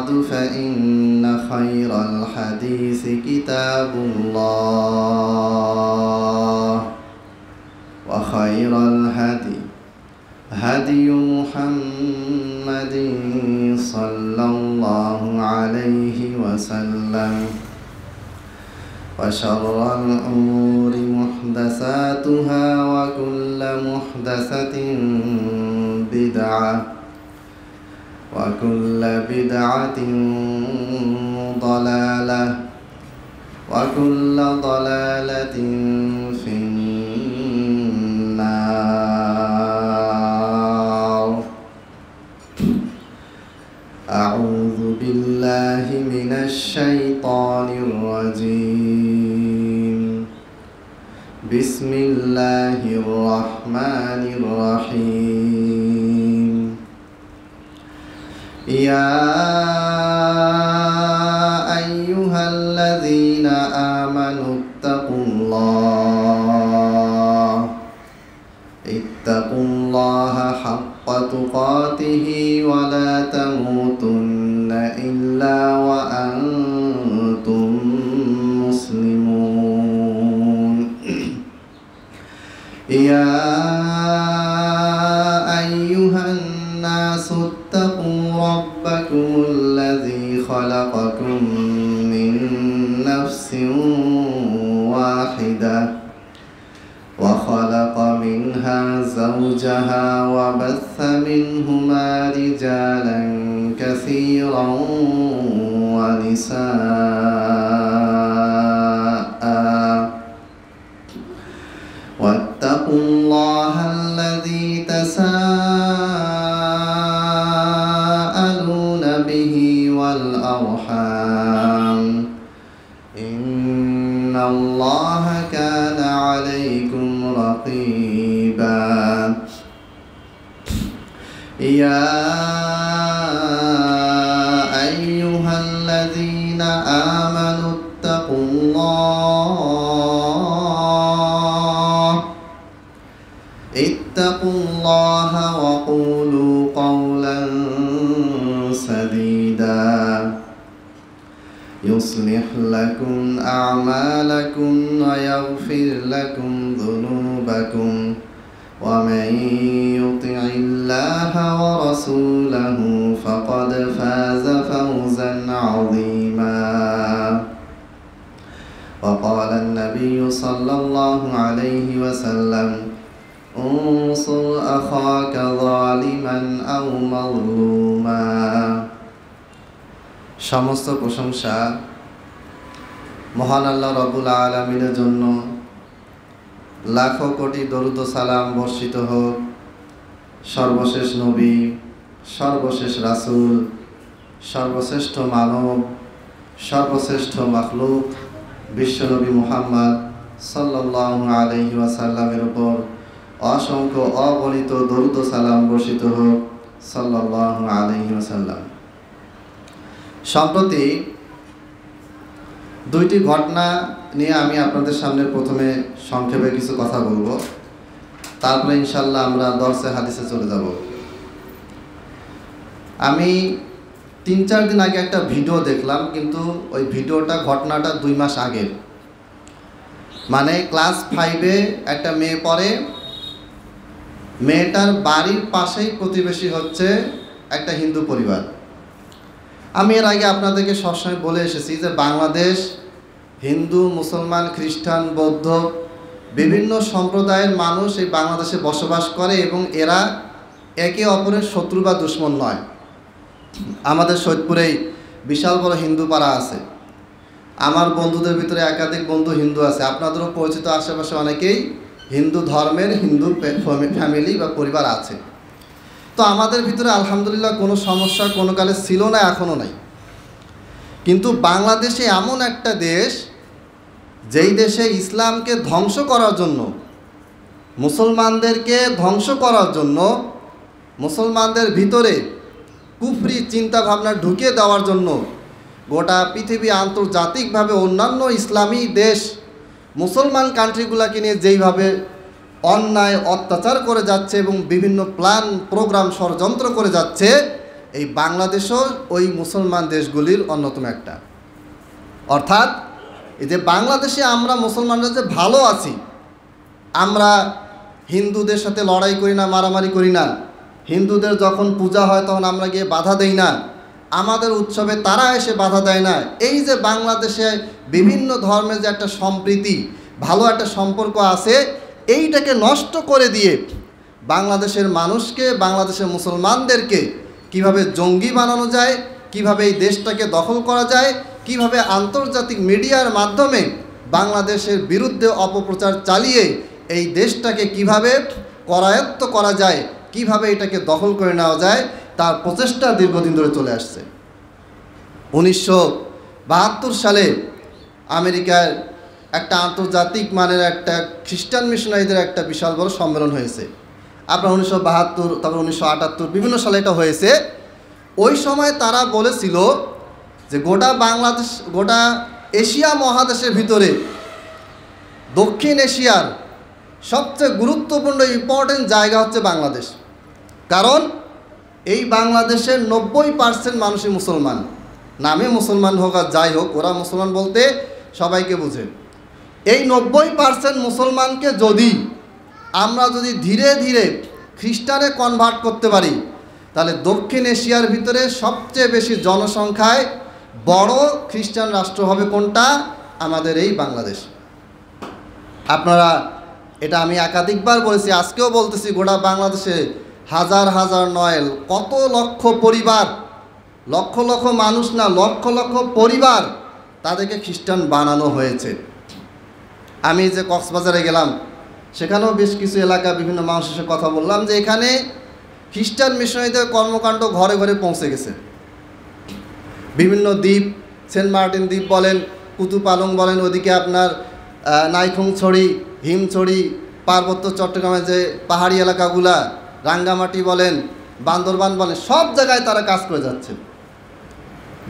بعد فإن خير الحديث كتاب الله وخير الهدي هدي محمد صلى الله عليه وسلم وشر الأمور محدثاتها وكل محدثة بدعة وكل بدعة ضلالة وكل ضلالة في النار. أعوذ بالله من الشيطان الرجيم. بسم الله الرحمن الرحيم. يا أيها الذين آمنوا اتقوا الله حق تقاته ولا تموتن إلا وأنتم مسلمون. يا أيها الناس اتقوا ربكم الذي خلقكم من نفس واحدة وخلق منها زوجها وبث منهما رجالا كثيرا ونساء واتقوا الله الذي تساءلون به والأرحام إن الله كان عليكم رقيبا. يا أيها الذين آمنوا اتقوا الله وقولوا قولا سديدا يصلح لكم أعمالكم ويغفر لكم ذنوبكم ومن يطع الله ورسوله فقد فاز فوزا عظيما. وقال النبي صلى الله عليه وسلم انصر أخاك ظالما أو مظلوما. সমস্ত প্রশংসা মহান আল্লাহ রব্বুল আলামিনের জন্য। লাখো কোটি দরুদ ও সালাম বর্ষিত হোক সর্বশেষ নবী, সর্বশেষ রাসূল, সর্বশ্রেষ্ঠ মানব, সর্বশ্রেষ্ঠ মাখলুক বিশ্বনবী মুহাম্মদ সাল্লাল্লাহু আলাইহি ওয়াসাল্লামের উপর অসংখ্য অগণিত দরুদ ও সালাম বর্ষিত হোক সাল্লাল্লাহু আলাইহি ওয়াসাল্লাম। সম্প্রতি দুইটি ঘটনা নিয়ে আমি আপনাদের সামনে প্রথমে সংক্ষেপে কিছু কথা বলবো, তারপরে ইনশাল্লাহ আমরা দরসে হাদিসে চলে যাব। আমি 3-4 দিন আগে একটা ভিডিও দেখলাম, কিন্তু ওই ভিডিওটা ঘটনাটা 2 মাস আগের। মানে ক্লাস 5-এ একটা মেয়ে পড়ে, মেয়েটার বাড়ির পাশেই প্রতিবেশী হচ্ছে একটা হিন্দু পরিবার। আমি এর আগে আপনাদেরকে সবসময় বলে এসেছি যে বাংলাদেশ হিন্দু, মুসলমান, খ্রিস্টান, বৌদ্ধ বিভিন্ন সম্প্রদায়ের মানুষ এই বাংলাদেশে বসবাস করে এবং এরা একে অপরের শত্রু বা দুশমন নয়। আমাদের সৈয়দপুরেই বিশাল বড় হিন্দু পাড়া আছে। আমার বন্ধুদের ভিতরে একাধিক বন্ধু হিন্দু আছে। আপনাদেরও পরিচিত আশেপাশে অনেকেই হিন্দু ধর্মের হিন্দু ফ্যামিলি বা পরিবার আছে। তো আমাদের ভিতরে আলহামদুলিল্লাহ কোনো সমস্যা কোনো কালে ছিল না, এখনও নাই। কিন্তু বাংলাদেশে এমন একটা দেশ, যেই দেশে ইসলামকে ধ্বংস করার জন্য, মুসলমানদেরকে ধ্বংস করার জন্য, মুসলমানদের ভিতরে কুফরি চিন্তাভাবনা ঢুকিয়ে দেওয়ার জন্য গোটা পৃথিবী আন্তর্জাতিকভাবে অন্যান্য ইসলামী দেশ মুসলমান কান্ট্রিগুলোকে নিয়ে যেইভাবে অন্যায় অত্যাচার করে যাচ্ছে এবং বিভিন্ন প্ল্যান প্রোগ্রাম ষড়যন্ত্র করে যাচ্ছে, এই বাংলাদেশও ওই মুসলমান দেশগুলির অন্যতম একটা। অর্থাৎ এই যে বাংলাদেশে আমরা মুসলমানরা যে ভালো আছি, আমরা হিন্দুদের সাথে লড়াই করি না, মারামারি করি না, হিন্দুদের যখন পূজা হয় তখন আমরা গিয়ে বাধা দেই না, আমাদের উৎসবে তারা এসে বাধা দেয় না, এই যে বাংলাদেশে বিভিন্ন ধর্মের যে একটা সম্প্রীতি, ভালো একটা সম্পর্ক আছে, এইটাকে নষ্ট করে দিয়ে বাংলাদেশের মানুষকে, বাংলাদেশের মুসলমানদেরকে কিভাবে জঙ্গি বানানো যায়, কিভাবে এই দেশটাকে দখল করা যায়, কিভাবে আন্তর্জাতিক মিডিয়ার মাধ্যমে বাংলাদেশের বিরুদ্ধে অপপ্রচার চালিয়ে এই দেশটাকে কিভাবে করায়ত্ত করা যায়, কিভাবে এটাকে দখল করে নেওয়া যায়, তার প্রচেষ্টা দীর্ঘদিন ধরে চলে আসছে। 1972 সালে আমেরিকার একটা আন্তর্জাতিক মানের একটা খ্রিস্টান মিশনারিদের একটা বিশাল বড় সম্মেলন হয়েছে। আপনার 1972, তারপর 1978 বিভিন্ন সালে এটা হয়েছে। ওই সময় তারা বলেছিল যে গোটা বাংলাদেশ, গোটা এশিয়া মহাদেশের ভিতরে দক্ষিণ এশিয়ার সবচেয়ে গুরুত্বপূর্ণ ইম্পর্টেন্ট জায়গা হচ্ছে বাংলাদেশ। কারণ এই বাংলাদেশের 90% মানুষই মুসলমান, নামে মুসলমান হোক আর যাই হোক, ওরা মুসলমান বলতে সবাইকে বুঝে। এই 90% মুসলমানকে আমরা যদি ধীরে ধীরে খ্রিস্টানে কনভার্ট করতে পারি, তাহলে দক্ষিণ এশিয়ার ভিতরে সবচেয়ে বেশি জনসংখ্যায় বড় খ্রিস্টান রাষ্ট্র হবে কোনটা? আমাদের এই বাংলাদেশ। আপনারা এটা আমি একাধিকবার বলেছি, আজকেও বলতেছি, গোটা বাংলাদেশে হাজার হাজার নয়, কত লক্ষ পরিবার, লক্ষ লক্ষ মানুষ না, লক্ষ লক্ষ পরিবার, তাদেরকে খ্রিস্টান বানানো হয়েছে। আমি যে কক্সবাজারে গেলাম, সেখানেও বেশ কিছু এলাকা বিভিন্ন মানুষের সাথে কথা বললাম যে এখানে খ্রিস্টান মিশনারিদের কর্মকাণ্ড ঘরে ঘরে পৌঁছে গেছে। বিভিন্ন দ্বীপ, সেন্ট মার্টিন দ্বীপ বলেন, কুতুব আলম বলেন, ওদিকে আপনার নাইখংছড়ি, হিমছড়ি, পার্বত্য চট্টগ্রামের যে পাহাড়ি এলাকাগুলা, রাঙ্গামাটি বলেন, বান্দরবান বলেন, সব জায়গায় তারা কাজ করে যাচ্ছে।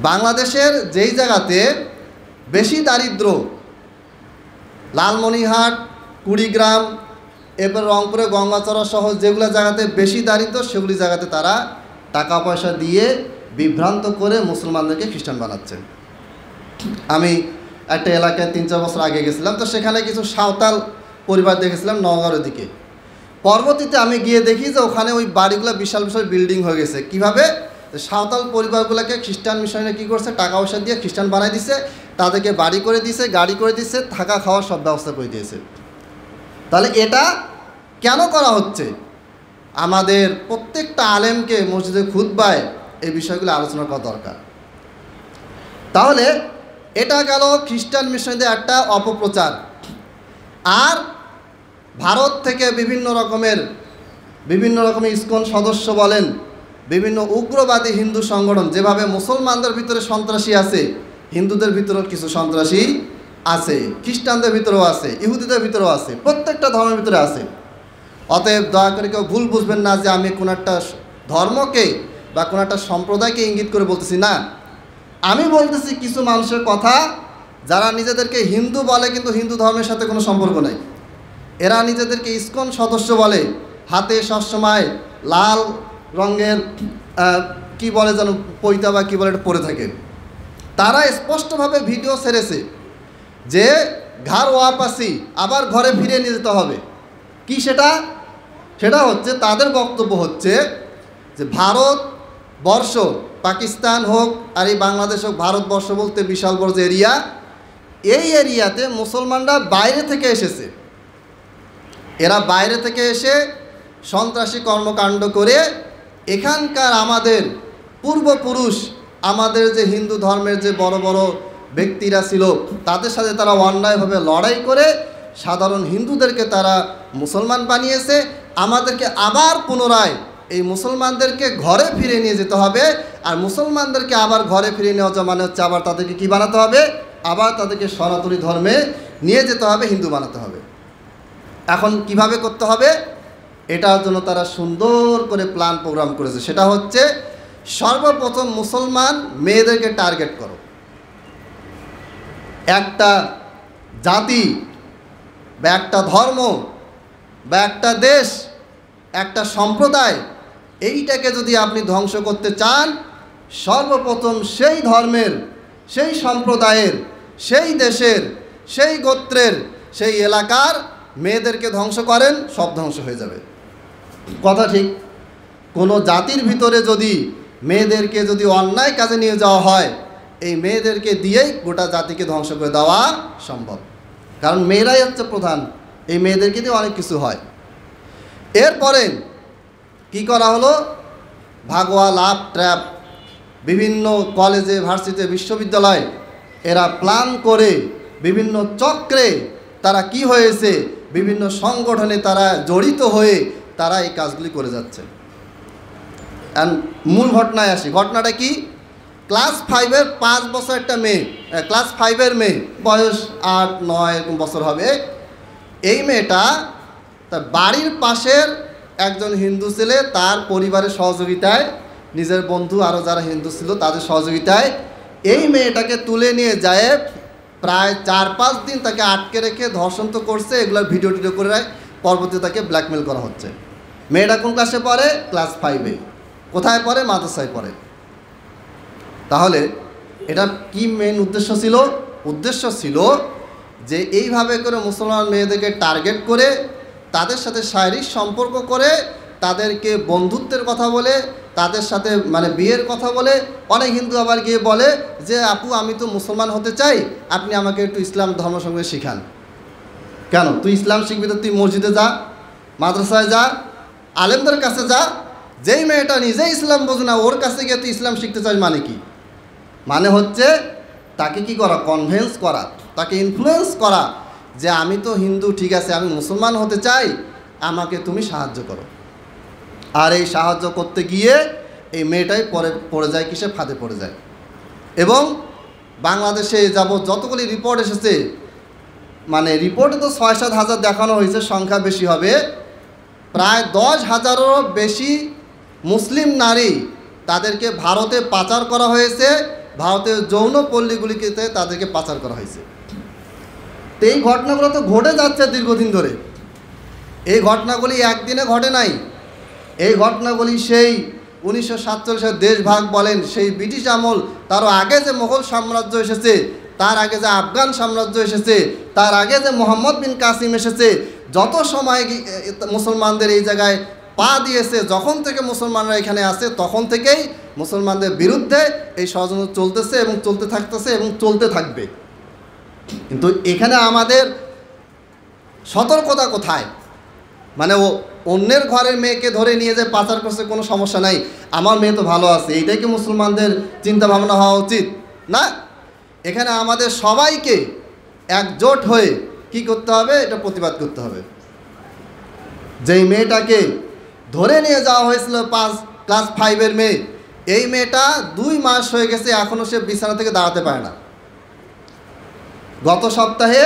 বাংলাদেশের যেই জায়গাতে বেশি দারিদ্র, লালমনিরহাট, কুড়িগ্রাম, এরপর রংপুরে গঙ্গাচড়া সহ যেগুলো জায়গাতে বেশি দারিদ্র, সেগুলি জায়গাতে তারা টাকা পয়সা দিয়ে বিভ্রান্ত করে মুসলমানদেরকে খ্রিস্টান বানাচ্ছেন। আমি একটা এলাকায় 3-4 বছর আগে গেছিলাম, তো সেখানে কিছু সাঁওতাল পরিবার দেখেছিলাম নওগাঁর দিকে। পরবর্তীতে আমি গিয়ে দেখি যে ওখানে ওই বাড়িগুলো বিশাল বিশাল বিল্ডিং হয়ে গেছে। কীভাবে? সাঁওতাল পরিবারগুলোকে খ্রিস্টান মিশনারিরা কী করছে, টাকা পয়সা দিয়ে খ্রিস্টান বানাই দিছে, তাদেরকে বাড়ি করে দিছে, গাড়ি করে দিছে, থাকা খাওয়ার সব ব্যবস্থা করে দিয়েছে। তাহলে এটা কেন করা হচ্ছে? আমাদের প্রত্যেকটা আলেমকে মসজিদে খুতবায় এই বিষয়গুলো আলোচনা করা দরকার। তাহলে এটা গেল খ্রিস্টান মিশনারিদের একটা অপপ্রচার। আর ভারত থেকে বিভিন্ন রকমের ইসকন সদস্য বলেন, বিভিন্ন উগ্রবাদী হিন্দু সংগঠন, যেভাবে মুসলমানদের ভিতরে সন্ত্রাসী আছে, হিন্দুদের ভিতরেও কিছু সন্ত্রাসী আছে, খ্রিস্টানদের ভিতরেও আছে, ইহুদিদের ভিতরেও আছে, প্রত্যেকটা ধর্মের ভিতরে আছে। অতএব দয়া করে কেউ ভুল বুঝবেন না যে আমি কোনো একটা ধর্মকে বা কোনো একটা সম্প্রদায়কে ইঙ্গিত করে বলতেছি না। আমি বলতেছি কিছু মানুষের কথা যারা নিজেদেরকে হিন্দু বলে কিন্তু হিন্দু ধর্মের সাথে কোনো সম্পর্ক নাই। এরা নিজেদেরকে ইসকন সদস্য বলে, হাতে সবসময় লাল রঙের কি বলে যেন পৈতা বা কী বলে এটা পরে থাকে। তারা স্পষ্টভাবে ভিডিও ছেড়েছে যে ঘর ওয়াপাসি, আবার ঘরে ফিরে নিয়ে যেতে হবে। কি সেটা হচ্ছে তাদের বক্তব্য হচ্ছে যে ভারতবর্ষ, পাকিস্তান হোক আর এই বাংলাদেশ হোক, ভারতবর্ষ বলতে বিশাল বড় যে এরিয়া, এই এরিয়াতে মুসলমানরা বাইরে থেকে এসেছে। এরা বাইরে থেকে এসে সন্ত্রাসী কর্মকাণ্ড করে এখানকার আমাদের পূর্বপুরুষ, আমাদের যে হিন্দু ধর্মের যে বড় বড় ব্যক্তিরা ছিল, তাদের সাথে তারা অন্যায়ভাবে লড়াই করে সাধারণ হিন্দুদেরকে তারা মুসলমান বানিয়েছে। আমাদেরকে আবার পুনরায় এই মুসলমানদেরকে ঘরে ফিরে নিয়ে যেতে হবে। আর মুসলমানদেরকে আবার ঘরে ফিরে নেওয়া মানে হচ্ছে আবার তাদেরকে কি বানাতে হবে? আবার তাদেরকে সনাতনী ধর্মে নিয়ে যেতে হবে, হিন্দু বানাতে হবে। এখন কিভাবে করতে হবে? এটার জন্য তারা সুন্দর করে প্ল্যান প্রোগ্রাম করেছে। সেটা হচ্ছে সর্বপ্রথম মুসলমান মেয়েদেরকে টার্গেট করো। একটা জাতি বা একটা ধর্ম বা একটা দেশ, একটা সম্প্রদায়, এইটাকে যদি আপনি ধ্বংস করতে চান, সর্বপ্রথম সেই ধর্মের, সেই সম্প্রদায়ের, সেই দেশের, সেই গোত্রের, সেই এলাকার মেয়েদেরকে ধ্বংস করেন, সব ধ্বংস হয়ে যাবে। কথা ঠিক। কোনো জাতির ভিতরে যদি মেয়েদেরকে যদি অন্যায় কাজে নিয়ে যাওয়া হয়, এই মেয়েদেরকে দিয়েই গোটা জাতিকে ধ্বংস করে দেওয়া সম্ভব। কারণ মেয়েরাই হচ্ছে প্রধান, এই মেয়েদেরকে দিয়ে অনেক কিছু হয়। এরপরে কি করা হলো? ভাগোয়া, লাভ, ট্র্যাপ, বিভিন্ন কলেজে, ভার্সিটিতে, বিশ্ববিদ্যালয়ে এরা প্ল্যান করে বিভিন্ন চক্রে তারা কি হয়েছে, বিভিন্ন সংগঠনে তারা জড়িত হয়ে তারা এই কাজগুলি করে যাচ্ছে। মূল ঘটনায় আসি। ঘটনাটা কি? ক্লাস 5-এর 5 বছর একটা মেয়ে, ক্লাস 5-এর মেয়ে, বয়স 8-9 এরকম বছর হবে। এই মেয়েটা তার বাড়ির পাশের একজন হিন্দু ছেলে, তার পরিবারের সহযোগিতায়, নিজের বন্ধু আরও যারা হিন্দু ছিল তাদের সহযোগিতায় এই মেয়েটাকে তুলে নিয়ে যায় প্রায় 4-5 দিন তাকে আটকে রেখে ধর্ষণ তো করছে, এগুলোর ভিডিও করে পরবর্তীতে তাকে ব্ল্যাকমেল করা হচ্ছে। মেয়েটা কোন ক্লাসে পড়ে? ক্লাস 5-এ। কোথায় পড়ে? মাদ্রাসায় পড়ে। তাহলে এটা কি মেন উদ্দেশ্য ছিল? উদ্দেশ্য ছিল যে এইভাবে করে মুসলমান মেয়েদেরকে টার্গেট করে তাদের সাথে শারীরিক সম্পর্ক করে তাদেরকে বন্ধুত্বের কথা বলে, তাদের সাথে মানে বিয়ের কথা বলে। অনেক হিন্দু আবার গিয়ে বলে যে আপু আমি তো মুসলমান হতে চাই, আপনি আমাকে একটু ইসলাম ধর্ম সঙ্গে শিখান। কেন? তুই ইসলাম শিখবি তো তুই মসজিদে যা, মাদ্রাসায় যা, আলেমদের কাছে যা। যেই মেয়েটা নিজে ইসলাম বোঝে না ওর কাছে গিয়ে তুই ইসলাম শিখতে চাস মানে কি? মানে হচ্ছে তাকে কি করা? কনভিন্স করা, তাকে ইনফ্লুয়েন্স করা যে আমি তো হিন্দু, ঠিক আছে, আমি মুসলমান হতে চাই, আমাকে তুমি সাহায্য করো। আর এই সাহায্য করতে গিয়ে এই মেয়েটাই পড়ে যায় কিসে? ফাঁদে পড়ে যায়। এবং বাংলাদেশে যাবৎ যতগুলি রিপোর্ট এসেছে, মানে রিপোর্টে তো 6-7 হাজার দেখানো হয়েছে, সংখ্যা বেশি হবে, প্রায় 10,000-এরও বেশি মুসলিম নারী তাদেরকে ভারতে পাচার করা হয়েছে, ভারতের যৌন পল্লীগুলিতে তাদেরকে পাচার করা হয়েছে। তো এই ঘটনাগুলো তো ঘটে যাচ্ছে দীর্ঘদিন ধরে। এই ঘটনাগুলি একদিনে ঘটে নাই। এই ঘটনাগুলি সেই 1947-এর দেশভাগ বলেন, সেই ব্রিটিশ আমল, তারও আগে যে মোগল সাম্রাজ্য এসেছে, তার আগে যে আফগান সাম্রাজ্য এসেছে, তার আগে যে মোহাম্মদ বিন কাসিম এসেছে, যত সময় মুসলমানদের এই জায়গায় পা দিয়েছে, যখন থেকে মুসলমানরা এখানে আসে তখন থেকেই মুসলমানদের বিরুদ্ধে এই ষড়যন্ত্র চলতেছে এবং চলতে থাকতেছে এবং চলতে থাকবে। কিন্তু এখানে আমাদের সতর্কতা কোথায়? মানে ও অন্যের ঘরের মেয়েকে ধরে নিয়ে যে পাচার করছে কোনো সমস্যা নাই, আমার মেয়ে তো ভালো আছে, এইটাই কি মুসলমানদের চিন্তা ভাবনা হওয়া উচিত? না, এখানে আমাদের সবাইকে একজোট হয়ে কি করতে হবে? এটা প্রতিবাদ করতে হবে। যেই মেয়েটাকে ধরে নিয়ে যাওয়া হয়েছিল ক্লাস 5-এর মেয়ে, এই মেয়েটা 2 মাস হয়ে গেছে, এখনও সে বিছানা থেকে দাঁড়াতে পারে না। গত সপ্তাহে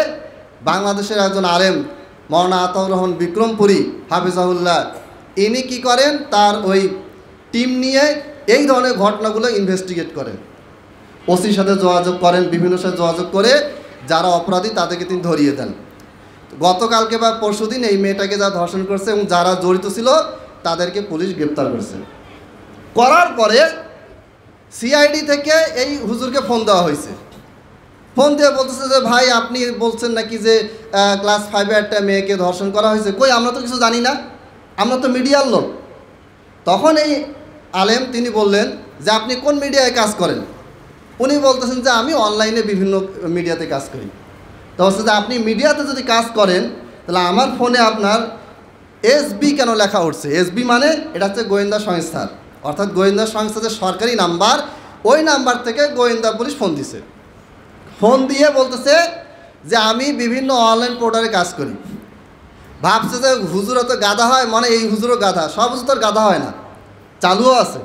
বাংলাদেশের একজন আলেম মৌলানা আতাউর রহমান বিক্রমপুরী হাফিজাহুল্লাহ, ইনি কী করেন? তার ওই টিম নিয়ে এই ধরনের ঘটনাগুলো ইনভেস্টিগেট করেন, ওসির সাথে যোগাযোগ করেন, বিভিন্ন সাথে যোগাযোগ করে যারা অপরাধী তাদেরকে তিনি ধরিয়ে দেন। গতকালকে বা পরশুদিন এই মেয়েটাকে যা ধর্ষণ করছে এবং যারা জড়িত ছিল তাদেরকে পুলিশ গ্রেপ্তার করেছে। করার পরে সিআইডি থেকে এই হুজুরকে ফোন দেওয়া হয়েছে। ফোন দিয়ে বলতেছে যে ভাই আপনি বলছেন নাকি যে ক্লাস 5-এ একটা মেয়েকে ধর্ষণ করা হয়েছে। কই, আমরা তো কিছু জানি না, আমরা তো মিডিয়ার লোক। তখন এই আলেম তিনি বললেন যে আপনি কোন মিডিয়ায় কাজ করেন? উনি বলতেছেন যে আমি অনলাইনে বিভিন্ন মিডিয়াতে কাজ করি। তো হচ্ছে যে আপনি মিডিয়াতে যদি কাজ করেন তাহলে আমার ফোনে আপনার এসবি কেন লেখা উঠছে? এসবি মানে এটা হচ্ছে গোয়েন্দা সংস্থার, অর্থাৎ গোয়েন্দা সংস্থা যে সরকারি নাম্বার, ওই নাম্বার থেকে গোয়েন্দা পুলিশ ফোন দিছে। ফোন দিয়ে বলতেছে যে আমি বিভিন্ন অনলাইন পোর্টালে কাজ করি। ভাবছে যে হুজুরও তো গাধা হয়, মানে এই হুজুরও গাধা। সব হুজুর তো গাধা হয় না, চালুও আছে।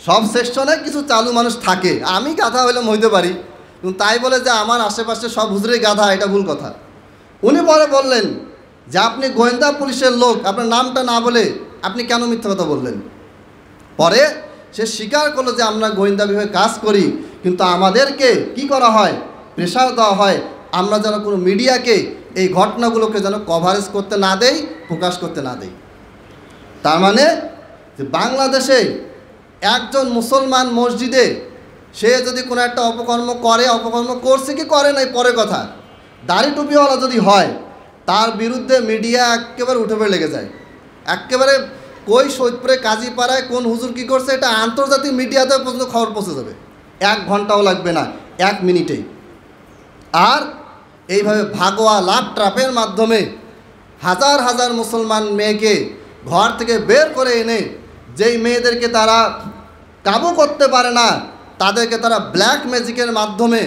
সব সেকশনে কিছু চালু মানুষ থাকে। আমি গাধা হইলে হইতে পারি, কিন্তু তাই বলে যে আমার আশেপাশে সব হুজুরেই গাধা, এটা ভুল কথা। উনি পরে বললেন যে আপনি গোয়েন্দা পুলিশের লোক, আপনার নামটা না বলে আপনি কেন মিথ্যা কথা বললেন? পরে সে স্বীকার করলো যে আমরা গোয়েন্দা বিভাগে কাজ করি, কিন্তু আমাদেরকে কি করা হয়? প্রেশার দেওয়া হয় আমরা যেন কোনো মিডিয়াকে এই ঘটনাগুলোকে যেন কভারেজ করতে না দেই, প্রকাশ করতে না দেই। তার মানে যে বাংলাদেশে একজন মুসলমান মসজিদে সে যদি কোনো একটা অপকর্ম করে, অপকর্ম করছে কি করে নাই পরে কথা, দাড়ি টুপিওয়ালা যদি হয় তার বিরুদ্ধে মিডিয়া একেবারে উঠে পড়ে লেগে যায়। একেবারে কই সৈয়দপুরে কাজীপাড়ায় কোন হুজুর কী করছে এটা আন্তর্জাতিক মিডিয়াতে পর্যন্ত খবর পৌঁছে যাবে, 1 ঘন্টাও লাগবে না, 1 মিনিটেই। আর এইভাবে ভাগোয়া লাভ ট্রাপের মাধ্যমে হাজার হাজার মুসলমান মেয়েকে ঘর থেকে বের করে এনে যেই মেয়েদেরকে তারা কাবু করতে পারে না তাদেরকে তারা ব্ল্যাক ম্যাজিকের মাধ্যমে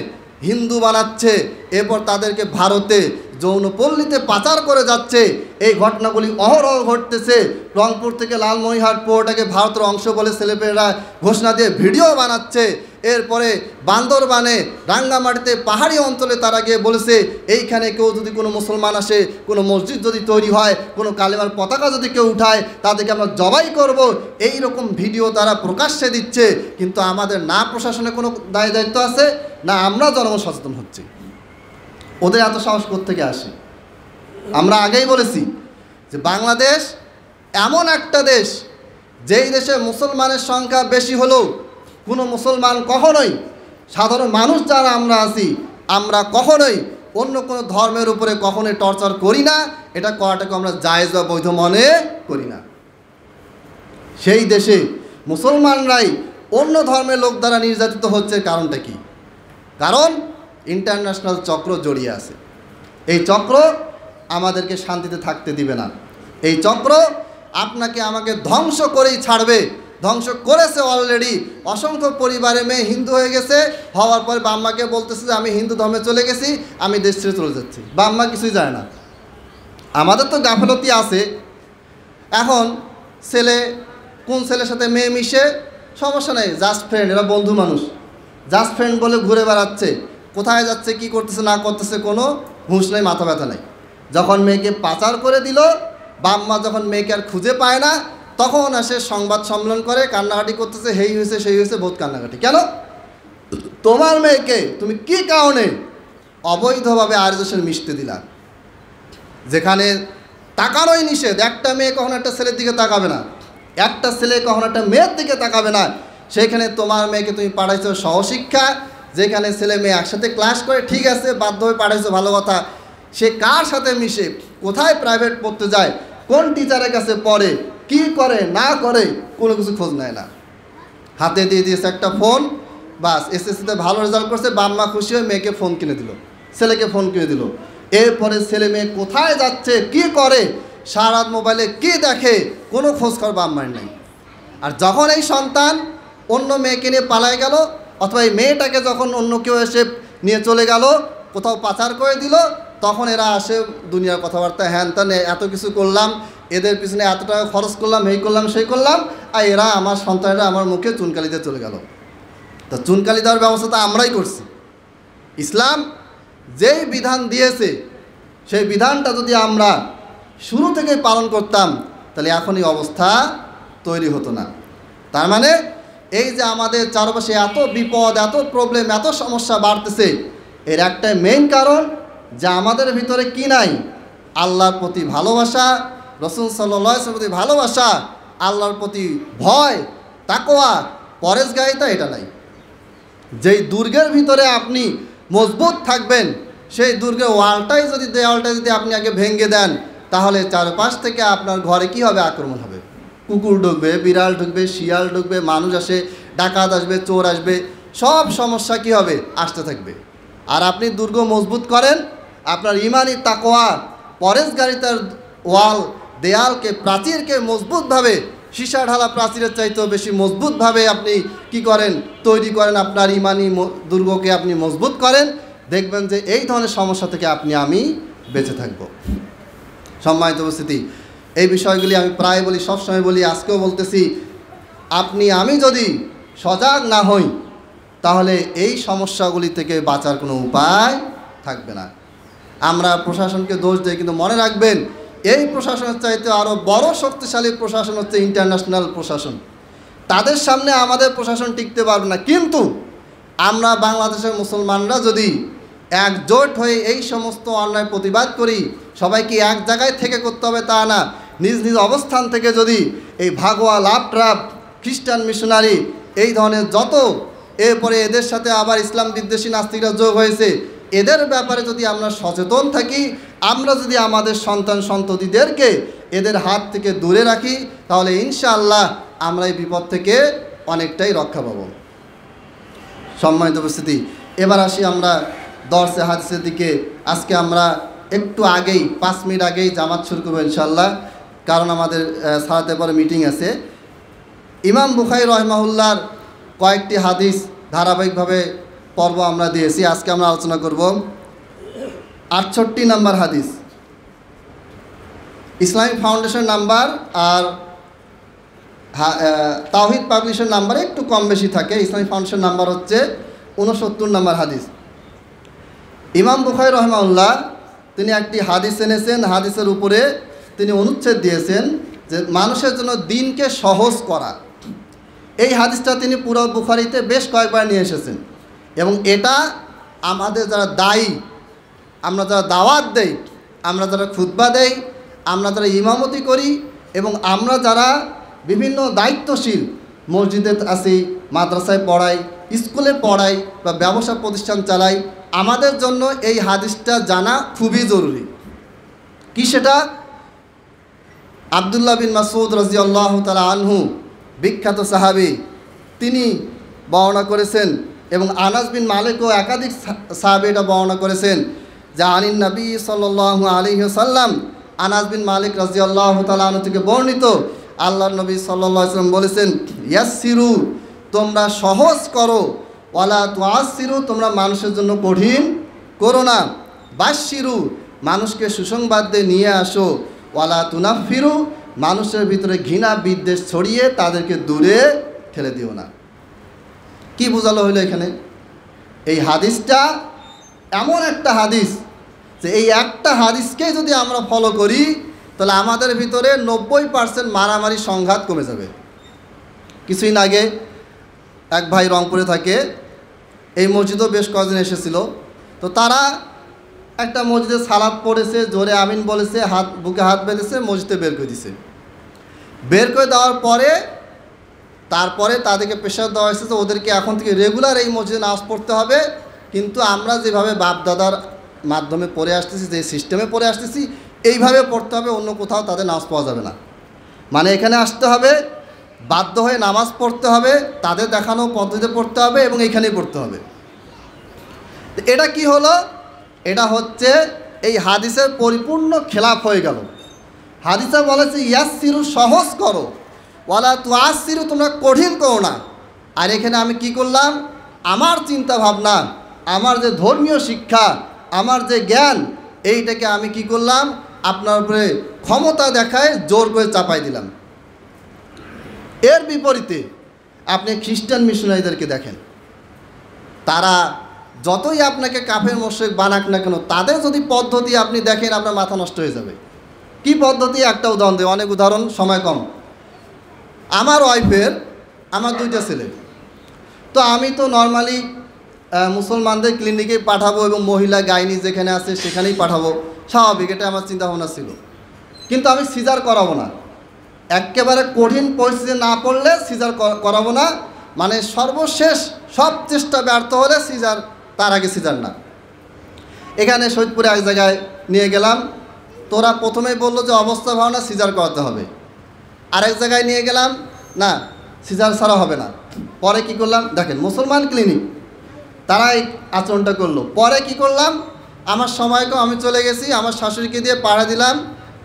হিন্দু বানাচ্ছে, এরপর তাদেরকে ভারতে যৌনপল্লীতে পাচার করে যাচ্ছে। এই ঘটনাগুলি অহরহ ঘটতেছে। রংপুর থেকে লালমনিরহাট পোর্টটাকে ভারতের অংশ বলে ছেলেপেলেরা ঘোষণা দিয়ে ভিডিও বানাচ্ছে। এরপরে বান্দরবানে রাঙ্গামাটিতে পাহাড়ি অঞ্চলে তারা গিয়ে বলেছে এইখানে কেউ যদি কোনো মুসলমান আসে, কোনো মসজিদ যদি তৈরি হয়, কোনো কালেমার পতাকা যদি কেউ উঠায় তাদেরকে আমরা জবাই করব, এই রকম ভিডিও তারা প্রকাশ্যে দিচ্ছে। কিন্তু আমাদের না প্রশাসনে কোনো দায় দায়িত্ব আছে, না আমরা জনগণ সচেতন হচ্ছি। ওদের এত সাহস কোত্থেকে আসে? আমরা আগেই বলেছি যে বাংলাদেশ এমন একটা দেশ যেই দেশে মুসলমানের সংখ্যা বেশি হলেও কোনো মুসলমান কখনোই, সাধারণ মানুষ যারা আমরা আছি, আমরা কখনোই অন্য কোনো ধর্মের উপরে কখনোই টর্চার করি না। এটা করাটাকে আমরা জায়েজ বা বৈধ মনে করি না। সেই দেশে মুসলমানরাই অন্য ধর্মের লোক দ্বারা নির্যাতিত হচ্ছে, কারণটা কি? কারণ ইন্টারন্যাশনাল চক্র জড়িয়ে আছে। এই চক্র আমাদেরকে শান্তিতে থাকতে দিবে না। এই চক্র আপনাকে আমাকে ধ্বংস করেই ছাড়বে, ধ্বংস করেছে অলরেডি। অসংখ্য পরিবারে মেয়ে হিন্দু হয়ে গেছে, হওয়ার পর বাম্মাকে বলতেছে যে আমি হিন্দু ধর্মে চলে গেছি, আমি দেশ ছেড়ে চলে যাচ্ছি। বাম্মা কিছুই জানে না। আমাদের তো গাফলতি আছে। এখন ছেলে কোন ছেলের সাথে মেয়ে মিশে, সমস্যা নেই, জাস্ট ফ্রেন্ড, এরা বন্ধু মানুষ, জাস্ট ফ্রেন্ড বলে ঘুরে বেড়াচ্ছে। কোথায় যাচ্ছে, কি করতেছে না করতেছে কোনো হুঁশ নেই, মাথা ব্যথা নেই। যখন মেয়েকে পাচার করে দিল, বাম্মা যখন মেয়েকে আর খুঁজে পায় না, তখন আসে সংবাদ সম্মেলন করে, কান্নাকাটি করতেছে, হেই হয়েছে সেই হয়েছে, বহুত কান্নাকাটি। কেন? তোমার মেয়েকে তুমি কি কারণে অবৈধভাবে আর দেশের মিশতে দিলা, যেখানে তাকানোই নিষেধ। একটা মেয়ে কখনো একটা ছেলের দিকে তাকাবে না, একটা ছেলে কখনো একটা মেয়ের দিকে তাকাবে না। সেইখানে তোমার মেয়েকে তুমি পাঠাইছো সহশিক্ষা, যেখানে ছেলে মেয়ে একসাথে ক্লাস করে, ঠিক আছে, বাধ্য হয়ে পাঠাইছো, ভালো কথা। সে কার সাথে মিশে, কোথায় প্রাইভেট পড়তে যায়, কোন টিচারের কাছে পড়ে, কি করে না করে, কোনো কিছু খোঁজ নেয় না। হাতে দিয়ে দিয়েছে একটা ফোন, বাস এসএসসিতে ভালো রেজাল্ট করছে, বাম্মা খুশি হয়ে মেয়েকে ফোন কিনে দিল, ছেলেকে ফোন কিনে দিল। এরপরে ছেলে মেয়ে কোথায় যাচ্ছে, কি করে, সারা রাত মোবাইলে কি দেখে, কোনো খোঁজ খবর বাম্মার নেই। আর যখন এই সন্তান অন্য মেয়েকে নিয়ে পালায় গেল, অথবা এই মেয়েটাকে যখন অন্য কেউ এসে নিয়ে চলে গেল, কোথাও পাচার করে দিল, তখন এরা আসে দুনিয়ার কথাবার্তা, হ্যান ত্যান, এত কিছু করলাম, এদের পিছনে এত টাকা খরচ করলাম, এই করলাম সেই করলাম, আর এরা আমার সন্তানেরা আমার মুখে চুনকালি দিয়ে চলে গেল। তো চুনকালি দেওয়ার ব্যবস্থা তো আমরাই করছি। ইসলাম যেই বিধান দিয়েছে সেই বিধানটা যদি আমরা শুরু থেকে পালন করতাম তাহলে এখন এই অবস্থা তৈরি হতো না। তার মানে এই যে আমাদের চারপাশে এত বিপদ, এত প্রবলেম, এত সমস্যা বাড়তেছে, এর একটাই মেইন কারণ যে আমাদের ভিতরে কি নাই, আল্লাহর প্রতি ভালোবাসা, রাসূল সাল্লাল্লাহু আলাইহি ওয়াসাল্লামের প্রতি ভালোবাসা, আল্লাহর প্রতি ভয়, তাকওয়া, পরেশগারিতা, এটা নাই। যেই দুর্গের ভিতরে আপনি মজবুত থাকবেন, সেই দুর্গের ওয়ালটাই যদি, দেওয়ালটাই যদি আপনি আগে ভেঙে দেন, তাহলে চারপাশ থেকে আপনার ঘরে কি হবে, আক্রমণ হবে। কুকুর ঢুকবে, বিড়াল ঢুকবে, শিয়াল ঢুকবে, মানুষ আসে, ডাকাত আসবে, চোর আসবে, সব সমস্যা কি হবে, আসতে থাকবে। আর আপনি দুর্গ মজবুত করেন, আপনার ইমানি তাকওয়া, পরেশগারিতার ওয়াল, দেয়ালকে, প্রাচীরকে মজবুতভাবে, সীসা ঢালা প্রাচীরের চাইতেও বেশি মজবুতভাবে আপনি কি করেন, তৈরি করেন, আপনার ইমানি দুর্গকে আপনি মজবুত করেন, দেখবেন যে এই ধরনের সমস্যা থেকে আমি বেঁচে থাকব। সম্মানিত উপস্থিতি, এই বিষয়গুলি আমি প্রায় বলি, সবসময় বলি, আজকেও বলতেছি, আমি যদি সজাগ না হই তাহলে এই সমস্যাগুলি থেকে বাঁচার কোনো উপায় থাকবে না। আমরা প্রশাসনকে দোষ দিই, কিন্তু মনে রাখবেন এই প্রশাসনের চাইতে আরও বড় শক্তিশালী প্রশাসন হচ্ছে ইন্টারন্যাশনাল প্রশাসন। তাদের সামনে আমাদের প্রশাসন টিকতে পারবে না। কিন্তু আমরা বাংলাদেশের মুসলমানরা যদি একজোট হয়ে এই সমস্ত অন্যায় প্রতিবাদ করি, সবাইকে এক জায়গায় থেকে করতে হবে তা না, নিজ নিজ অবস্থান থেকে যদি এই ভাগোয়া লাভট্রাপ খ্রিস্টান মিশনারি এই ধরনের যত এরপরে এদের সাথে আবার ইসলাম বিদ্বেষী নাস্তিকরা যোগ হয়েছে, এদের ব্যাপারে যদি আমরা সচেতন থাকি, আমরা যদি আমাদের সন্তান সন্ততিদেরকে এদের হাত থেকে দূরে রাখি, তাহলে ইনশাআল্লাহ আমরা এই বিপদ থেকে অনেকটাই রক্ষা পাব। সম্মানিত উপস্থিতি, এবার আসি আমরা দর্সে হাদিসের দিকে। আজকে আমরা একটু আগেই 5 মিনিট আগেই জামাত শুরু করবো ইনশাআল্লাহ, কারণ আমাদের সালাতের পরে মিটিং আছে। ইমাম বুখারী রাহিমাহুল্লাহর কয়েকটি হাদিস ধারাবাহিকভাবে পর্ব আমরা দিয়েছি। আজকে আমরা আলোচনা করব 68 নম্বর হাদিস, ইসলামিক ফাউন্ডেশন নাম্বার আর তাওহীদ পাবলিশার নাম্বারে একটু কম বেশি থাকে। ইসলামিক ফাউন্ডেশন নাম্বার হচ্ছে 69 নম্বর হাদিস। ইমাম বুখারী রাহিমাহুল্লাহ তিনি একটি হাদিস এনেছেন, হাদিসের উপরে তিনি অনুচ্ছেদ দিয়েছেন যে মানুষের জন্য দিনকে সহজ করা। এই হাদিসটা তিনি পুরো বুখারীতে বেশ কয়েকবার নিয়ে এসেছেন, এবং এটা আমাদের যারা দায়ী, আমরা যারা দাওয়াত দেই, আমরা যারা খুতবা দেই, আমরা যারা ইমামতি করি, এবং আমরা যারা বিভিন্ন দায়িত্বশীল মসজিদে আছি, মাদ্রাসায় পড়াই, স্কুলে পড়াই বা ব্যবসা প্রতিষ্ঠান চালাই, আমাদের জন্য এই হাদিসটা জানা খুবই জরুরি। কি সেটা? আব্দুল্লাহ বিন মাসউদ রাদিয়াল্লাহু তাআলা আনহু, বিখ্যাত সাহাবী, তিনি বর্ণনা করেছেন, এবং আনাস বিন মালিকও একাধিক সাহাবী এটা বর্ণনা করেছেন যে আনিন নবী সাল্লাল্লাহু আলাইহি ওয়াসাল্লাম, আনাস বিন মালিক রাদিয়াল্লাহু তাআলা আনহু থেকে বর্ণিত, আল্লাহর নবী সাল্লাল্লাহু আলাইহি ওয়াসাল্লাম বলেছেন, ইয়াসসিরু, তোমরা সহজ করো, ওয়ালা তুআসসিরু, তোমরা মানুষের জন্য কঠিন করো না, বাশশিরু, মানুষকে সুসংবাদ দিয়ে নিয়ে আসো, ওয়ালা তুনাফিরু, মানুষের ভিতরে ঘৃণা বিদ্বেষ ছড়িয়ে তাদেরকে দূরে ঠেলে দিও না। কি বোঝালো হইলো এখানে? এই হাদিসটা এমন একটা হাদিস যে এই একটা হাদিসকে যদি আমরা ফলো করি, তাহলে আমাদের ভিতরে 90% মারামারি সংঘাত কমে যাবে। কিছুদিন আগে এক ভাই রংপুরে থাকে, এই মসজিদও বেশ কয়েকদিন এসেছিল। তো তারা একটা মসজিদে সালাত পড়েছে, জোরে আমিন বলেছে, হাত বুকে হাত বেঁধেছে, মসজিদে বের করে দিছে। বের করে দেওয়ার পরে তারপরে তাদেরকে প্রেশার দেওয়া হয়েছে যে ওদেরকে এখন থেকে রেগুলার এই মসজিদে নামাজ পড়তে হবে, কিন্তু আমরা যেভাবে বাপদাদার মাধ্যমে পড়ে আসতেছি, যে সিস্টেমে পড়ে আসতেছি, এইভাবে পড়তে হবে, অন্য কোথাও তাদের নামাজ পাওয়া যাবে না। মানে এখানে আসতে হবে, বাধ্য হয়ে নামাজ পড়তে হবে, তাদের দেখানো পদ্ধতিতে পড়তে হবে, এবং এইখানেই পড়তে হবে। এটা কি হলো? এটা হচ্ছে এই হাদিসের পরিপূর্ণ খেলাফ হয়ে গেল। হাদিসে বলেছে ইয়াসসিরু, সহজ করো, ওয়ালা তুআসসিরু, তোমরা কঠিন করো না। আর এখানে আমি কি করলাম? আমার চিন্তা ভাবনা, আমার যে ধর্মীয় শিক্ষা, আমার যে জ্ঞান, এইটাকে আমি কি করলাম? আপনার উপরে ক্ষমতা দেখায় জোর করে চাপাই দিলাম। এর বিপরীতে আপনি খ্রিস্টান মিশনারিদেরকে দেখেন, তারা যতই আপনাকে কাফের মুশরিক বানাক না কেন, তাদের যদি পদ্ধতি আপনি দেখেন, আপনার মাথা নষ্ট হয়ে যাবে। কি পদ্ধতি? একটা উদাহরণ দেয়, অনেক উদাহরণ, সময় কম। আমার ওয়াইফের, আমার 2টা ছেলে, তো আমি তো নর্মালি মুসলমানদের ক্লিনিকে পাঠাবো, এবং মহিলা গাইনি যেখানে আছে সেখানেই পাঠাবো, স্বাভাবিক, এটা আমার চিন্তাভাবনা ছিল। কিন্তু আমি সিজার করাবো না, একেবারে কঠিন পরিস্থিতি না পড়লে সিজার করাবো না, মানে সর্বশেষ সব চেষ্টা ব্যর্থ হলে সিজার, তার আগে সিজার না। এখানে সৈয়দপুরে এক জায়গায় নিয়ে গেলাম, তোরা প্রথমেই বললো যে অবস্থা ভালো না, সিজার করাতে হবে। আরেক জায়গায় নিয়ে গেলাম, না সিজার ছাড়া হবে না। পরে কি করলাম? দেখেন, মুসলমান ক্লিনিক, তারা এই আচরণটা করলো। পরে কি করলাম? আমার সময় কম, আমি চলে গেছি, আমার শাশুড়িকে দিয়ে পাড়া দিলাম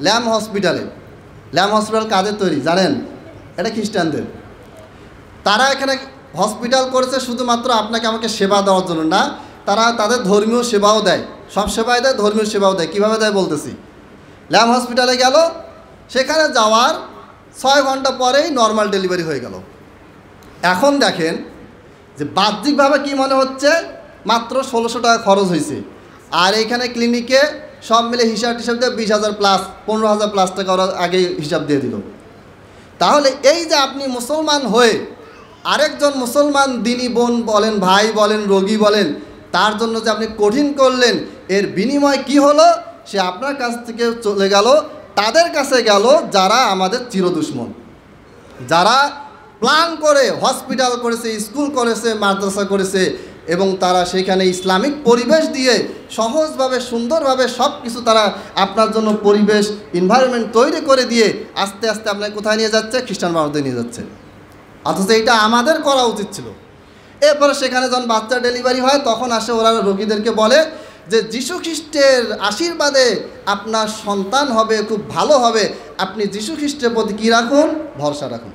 ল্যাম্প হসপিটালে। ল্যাম্প হসপিটাল কাদের তৈরি জানেন? এটা খ্রিস্টানদের। তারা এখানে হসপিটাল করেছে শুধুমাত্র আপনাকে আমাকে সেবা দেওয়ার জন্য না, তারা তাদের ধর্মীয় সেবাও দেয়, সব সেবাই দেয়, ধর্মীয় সেবাও দেয়। কীভাবে দেয় বলতেছি। ল্যাম্প হসপিটালে গেল, সেখানে যাওয়ার 6 ঘন্টা পরেই নর্মাল ডেলিভারি হয়ে গেল। এখন দেখেন যে বাহ্যিকভাবে কি মনে হচ্ছে, মাত্র 1600 টাকা খরচ হয়েছে, আর এইখানে ক্লিনিকে সব মিলে হিসাব টিসাব দিয়ে 20,000 প্লাস 15,000 প্লাস টাকা ওরা আগে হিসাব দিয়ে দিল। তাহলে এই যে আপনি মুসলমান হয়ে আরেকজন মুসলমান দিনী বোন বলেন, ভাই বলেন, রোগী বলেন, তার জন্য যে আপনি কঠিন করলেন, এর বিনিময় কি হলো? সে আপনার কাছ থেকে চলে গেল তাদের কাছে গেল যারা আমাদের চিরদুশ্মন, যারা প্ল্যান করে হসপিটাল করেছে, স্কুল করেছে, মাদ্রাসা করেছে এবং তারা সেখানে ইসলামিক পরিবেশ দিয়ে সহজভাবে সুন্দরভাবে সব কিছু তারা আপনার জন্য পরিবেশ এনভায়রনমেন্ট তৈরি করে দিয়ে আস্তে আস্তে আপনাকে কোথায় নিয়ে যাচ্ছে? খ্রিস্টান ভারতে নিয়ে যাচ্ছে। অথচ এটা আমাদের করা উচিত ছিল। এরপরে সেখানে যখন বাচ্চা ডেলিভারি হয় তখন আসে ওরা রোগীদেরকে বলে যে যীশু খ্রিস্টের আশীর্বাদে আপনার সন্তান হবে, খুব ভালো হবে, আপনি যীশু খ্রিস্টের প্রতি কী রাখুন? ভরসা রাখুন।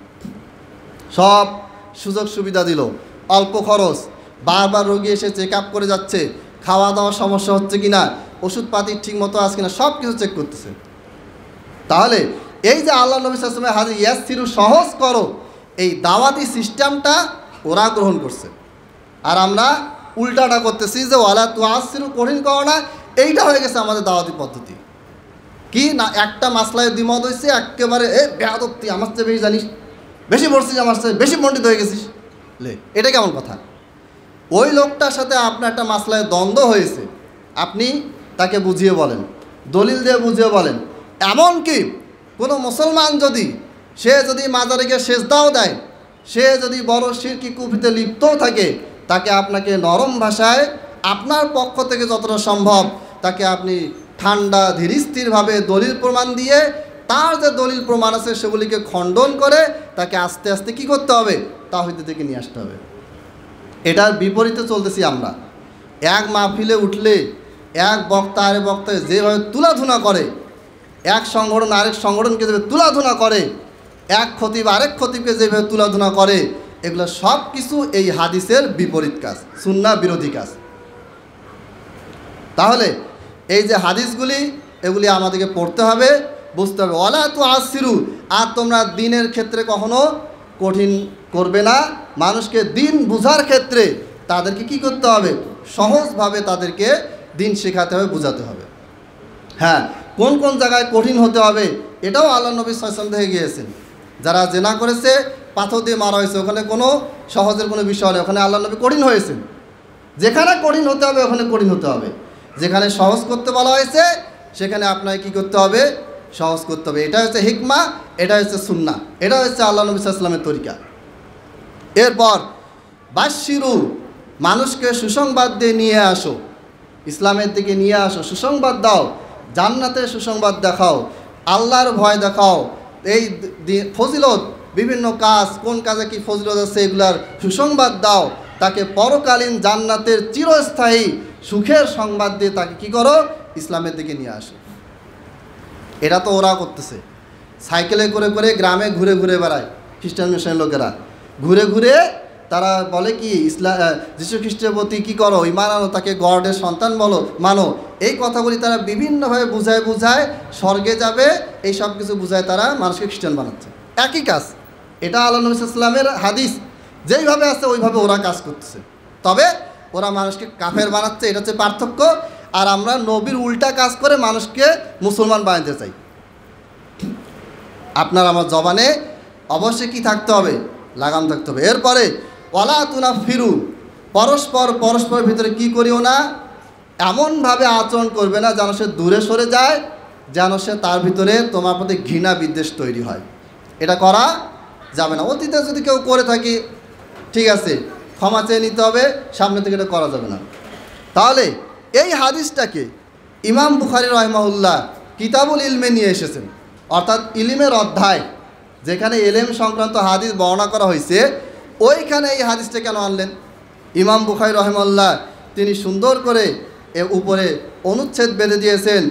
সব সুযোগ সুবিধা দিল, অল্প খরচ, বারবার রোগী এসে চেক আপ করে যাচ্ছে, খাওয়া দাওয়ার সমস্যা হচ্ছে কিনা, ওষুধপাতি ঠিক মতো আছে কিনা সব কিছু চেক করতেছে। তাহলে এই যে আল্লাহ নবী সাল্লাল্লাহু আলাইহি ওয়াসাল্লামের হাদিস ইয়াসসিরু সহজ করো, এই দাওয়াতি সিস্টেমটা ওরা গ্রহণ করছে, আর আমরা উল্টাটা করতেছি যে ওয়ালা তুআসসিরু কঠিন করো না। এইটা হয়ে গেছে আমাদের দাওয়াতি পদ্ধতি। কি না, একটা মাসলায় দ্বিমত হয়েছে, একেবারে বেয়াদব, তুই আমার চেয়ে বেশি জানিস, বেশি পড়ছিস, আমার চেয়ে বেশি পণ্ডিত হয়ে গেছিস, লে এটা কেমন কথা? ওই লোকটার সাথে আপনার একটা মাসলায় দ্বন্দ্ব হয়েছে, আপনি তাকে বুঝিয়ে বলেন, দলিল দিয়ে বুঝিয়ে বলেন। এমনকি কোনো মুসলমান যদি মাজারে গিয়ে সেজদাও দেয়, সে যদি বড় শিরকি কুফরিতে লিপ্তও থাকে, তাকে আপনাকে নরম ভাষায় আপনার পক্ষ থেকে যতটা সম্ভব তাকে আপনি ঠান্ডা ধীরস্থিরভাবে দলিল প্রমাণ দিয়ে তার যে দলিল প্রমাণ আছে সেগুলিকে খণ্ডন করে তাকে আস্তে আস্তে কী করতে হবে? তাওহীদ থেকে নিয়ে আসতে হবে। এটার বিপরীতে চলতেছি আমরা। এক মাহফিলে উঠলে এক বক্তা আরেক বক্তাকে যেভাবে তুলাধুনা করে, এক সংগঠন আরেক সংগঠনকে যেভাবে তুলাধুনা করে, এক খতিব আরেক খতিবকে যেভাবে তুলাধুনা করে, এগুলো সব কিছু এই হাদিসের বিপরীত কাজ, সুন্নাহ বিরোধী কাজ। তাহলে এই যে হাদিসগুলি, এগুলি আমাদেরকে পড়তে হবে, বুঝতে হবে। ওয়ালা তুআসসিরু, আর তোমরা দিনের ক্ষেত্রে কখনো কঠিন করবে না। মানুষকে দিন বুঝার ক্ষেত্রে তাদেরকে কি করতে হবে? সহজভাবে তাদেরকে দিন শেখাতে হবে, বোঝাতে হবে। হ্যাঁ, কোন কোন জায়গায় কঠিন হতে হবে এটাও আল্লাহ নবী সাল্লাল্লাহু আলাইহি ওয়াসাল্লাম দেখে গিয়েছেন। যারা জেনা করেছে, পাথর দিয়ে মারা হয়েছে, ওখানে কোনো সহজের কোনো বিষয় নেই, ওখানে আল্লাহ নবী কঠিন হয়েছেন। যেখানে কঠিন হতে হবে ওখানে কঠিন হতে হবে, যেখানে সহজ করতে বলা হয়েছে সেখানে আপনাকে কী করতে হবে? সহজ করতে হবে। এটা হচ্ছে হিকমা, এটা হচ্ছে সুন্নাহ, এটা হচ্ছে আল্লাহ নবী সাল্লাল্লাহু আলাইহি ওয়াসাল্লামের তরিকা। এরপর বাশশিরু, মানুষকে সুসংবাদ দিয়ে নিয়ে আসো, ইসলামের দিকে নিয়ে আসো, সুসংবাদ দাও, জান্নাতের সুসংবাদ দেখাও, আল্লাহর ভয় দেখাও। এই ফজিলত, বিভিন্ন কাজ, কোন কাজে কি ফজিলত আছে এগুলার সুসংবাদ দাও, তাকে পরকালীন জান্নাতের চিরস্থায়ী সুখের সংবাদ দিয়ে তাকে কি করো? ইসলামের দিকে নিয়ে আসো। এটা তো ওরা করতেছে, সাইকেলে করে করে গ্রামে ঘুরে ঘুরে বেড়ায় খ্রিস্টান মিশনের লোকেরা, ঘুরে ঘুরে তারা বলে কি যীশু খ্রিস্টের প্রতি কী করো? ঈমান আনো, তাকে গডের সন্তান বলো, মানো। এই কথাগুলি তারা বিভিন্নভাবে বুঝায় স্বর্গে যাবে, এই সব কিছু বুঝায় তারা মানুষকে খ্রিস্টান বানাচ্ছে। একই কাজ, এটা আল্লাহ নবী সাল্লাল্লাহু আলাইহি ওয়াসাল্লামের হাদিস, যেইভাবে আছে ওইভাবে ওরা কাজ করতেছে, তবে ওরা মানুষকে কাফের বানাচ্ছে, এটা হচ্ছে পার্থক্য। আর আমরা নবীর উল্টা কাজ করে মানুষকে মুসলমান বানাতে চাই। আপনার আমার জবানে অবশ্যই কি থাকতে হবে? লাগাম থাকতে হবে। এরপরে ওয়ালা তুনাফিরু, পরস্পরের ভিতরে কি করিও না, এমনভাবে আচরণ করবে না যেন সে দূরে সরে যায়, যেন সে তার ভিতরে তোমার প্রতি ঘৃণা বিদ্বেষ তৈরি হয়। এটা করা যাবে না। অতীতে যদি কেউ করে থাকি ঠিক আছে, ক্ষমা চেয়ে নিতে হবে, সামনে থেকে এটা করা যাবে না। তাহলে এই হাদিসটাকে ইমাম বুখারী রাহিমাহুল্লাহ কিতাবুল ইলমে নিয়ে এসেছেন, অর্থাৎ ইলমের অধ্যায়, যেখানে এলেম সংক্রান্ত হাদিস বর্ণনা করা হয়েছে, ওইখানে এই হাদিসটা কেন আনলেন? ইমাম বুখারী রাহিমাহুল্লাহ তিনি সুন্দর করে উপরে অনুচ্ছেদ বেঁধে দিয়েছেন,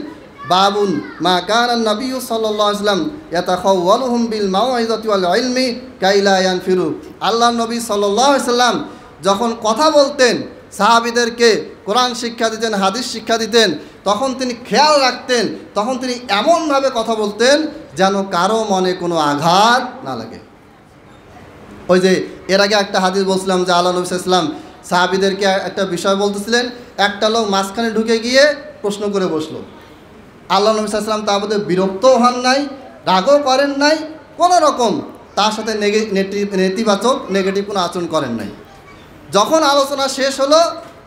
বাবুন মা কানা নবী সাল্লাল্লাহু আলাইহি ওয়াসাল্লাম ইয়াতাখাওয়ালুহুম বিল মাউইযাতি ওয়াল ইলমি কাইলা ইয়ানফিরু। আল্লাহ নবী সাল্লাল্লাহু আলাইহি ওয়াসাল্লাম যখন কথা বলতেন, সাহাবীদেরকে কোরআন শিক্ষা দিতেন, হাদিস শিক্ষা দিতেন, তখন তিনি খেয়াল রাখতেন, তখন তিনি এমনভাবে কথা বলতেন যেন কারো মনে কোনো আঘাত না লাগে। ওই যে এর আগে একটা হাদিস বলছিলাম যে আল্লাহ নবী সাল্লাল্লাহু আলাইহি ওয়াসাল্লাম সাহাবীদেরকে একটা বিষয় বলতেছিলেন, একটা লোক মাঝখানে ঢুকে গিয়ে প্রশ্ন করে বসলো। আল্লাহ নবী সাল্লাল্লাহু আলাইহি ওয়াসাল্লাম তার মধ্যে বিরক্তও হন নাই, রাগও করেন নাই, কোনো রকম তার সাথে নেগেটিভ কোনো আচরণ করেন নাই। যখন আলোচনা শেষ হলো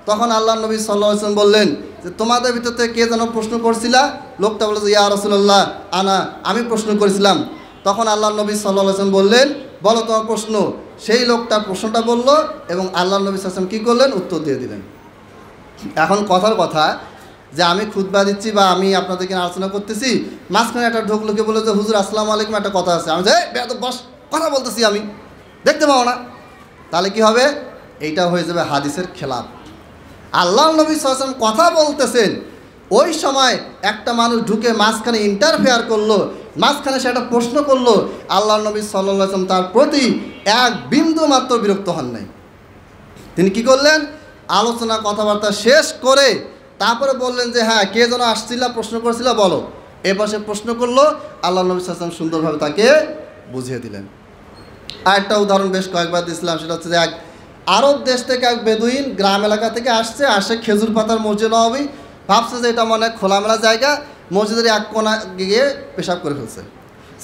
তখন আল্লাহ নবী সাল্লাল্লাহু আলাইহি ওয়াসাল্লাম বললেন, যে তোমাদের ভিতর থেকে কে যেন প্রশ্ন করছিলা? লোকটা বলে যে ইয়া রাসূলুল্লাহ আনা, আমি প্রশ্ন করেছিলাম। তখন আল্লাহ নবী সাল্লাল্লাহু আলাইহি ওয়াসাল্লাম বললেন, বলো তোমার প্রশ্ন। সেই লোকটা প্রশ্নটা বলল এবং আল্লাহ নবী সাল্লাল্লাহু আলাইহি ওয়াসাল্লাম কী করলেন? উত্তর দিয়ে দিলেন। এখন কথার কথা যে আমি খুতবা দিচ্ছি বা আমি আপনাদেরকে আলোচনা করতেছি, মাঝখানে একটা ঢোক লোকে বলে যে হুজুর আসসালামু আলাইকুম, একটা কথা আছে। আমি যে বেয়াদব বস, কথা বলতেছি, আমি দেখতে পাও না? তাহলে কি হবে? এইটা হয়ে যাবে হাদিসের খেলাফ। আল্লাহ নবী সাল্লাল্লাহু আলাইহি ওয়াসাল্লাম কথা বলতেছেন, ওই সময় একটা মানুষ ঢুকে মাঝখানে ইন্টারফেয়ার করলো, মাঝখানে সে একটা প্রশ্ন করলো। আল্লাহ নবী সাল্লাল্লাহু আলাইহি ওয়াসাল্লাম তার প্রতি এক বিন্দু মাত্র বিরক্ত হন নাই। তিনি কি করলেন? আলোচনা কথাবার্তা শেষ করে তারপরে বললেন যে হ্যাঁ, কে যেন আসছিল, প্রশ্ন করেছিল, বলো। এবার সে প্রশ্ন করলো, আল্লাহ নবী সাল্লাল্লাহু আলাইহি ওয়াসাল্লাম সুন্দরভাবে তাকে বুঝিয়ে দিলেন। আর একটা উদাহরণ বেশ কয়েকবার দিয়েছিলাম, সেটা হচ্ছে যে এক আরব দেশ থেকে এক বেদুইন গ্রাম এলাকা থেকে আসে খেজুর পাতার মসজিদ নববী, ভাবছে যে এটা মনে খোলামেলা জায়গা, মসজিদের এক কোণা গিয়ে পেশাব করে ফেলছে।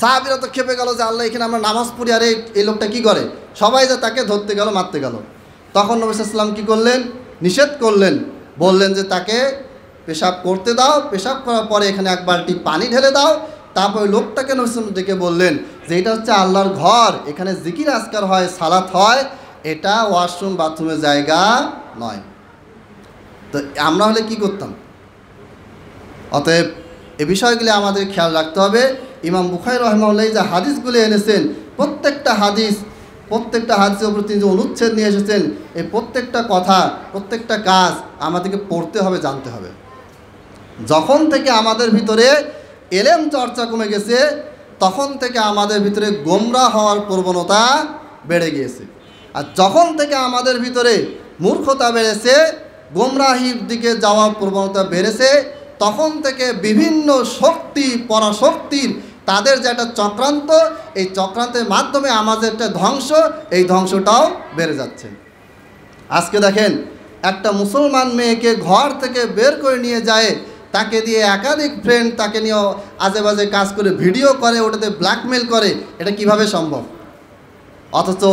সাহাবীরা তো খেপে গেল যে আল্লাহ, এখানে আমরা নামাজ পড়ি, আর এই লোকটা কী করে? সবাই যে তাকে ধরতে গেল, মারতে গেল। তখন নবী সাল্লাল্লাহু আলাইহি ওয়াসাল্লাম কী করলেন? নিষেধ করলেন, বললেন যে তাকে পেশাব করতে দাও, পেশাব করার পরে এখানে এক বালতি পানি ঢেলে দাও। তারপরে লোকটাকে নবী সাল্লাল্লাহু আলাইহি ওয়াসাল্লাম ডেকে বললেন যে এটা হচ্ছে আল্লাহর ঘর, এখানে জিকির আজকার হয়, সালাত হয়, এটা ওয়াশরুম বাথরুমের জায়গা নয়। তো আমরা হলে কি করতাম? অতএব এ বিষয়গুলি আমাদের খেয়াল রাখতে হবে। ইমাম বুখারী রাহিমাহুল্লাহ যে হাদিসগুলি এনেছেন, প্রত্যেকটা হাদিসের উপর তিনি যে অনুচ্ছেদ নিয়ে এসেছেন, এই প্রত্যেকটা কথা, প্রত্যেকটা কাজ আমাদেরকে পড়তে হবে, জানতে হবে। যখন থেকে আমাদের ভিতরে এলেম চর্চা কমে গেছে, তখন থেকে আমাদের ভিতরে গোমরাহ হওয়ার প্রবণতা বেড়ে গিয়েছে। আর যখন থেকে আমাদের ভিতরে মূর্খতা বেড়েছে, গোমরাহির দিকে যাওয়ার প্রবণতা বেড়েছে, তখন থেকে বিভিন্ন শক্তি, পরাশক্তির তাদের যে একটা চক্রান্ত, এই চক্রান্তের মাধ্যমে আমাদের একটা ধ্বংস, এই ধ্বংসটাও বেড়ে যাচ্ছে। আজকে দেখেন, একটা মুসলমান মেয়েকে ঘর থেকে বের করে নিয়ে যায়, তাকে দিয়ে একাধিক ফ্রেন্ড তাকে নিয়ে আজে বাজে কাজ করে, ভিডিও করে, ওটাতে ব্ল্যাকমেল করে। এটা কিভাবে সম্ভব? অথচ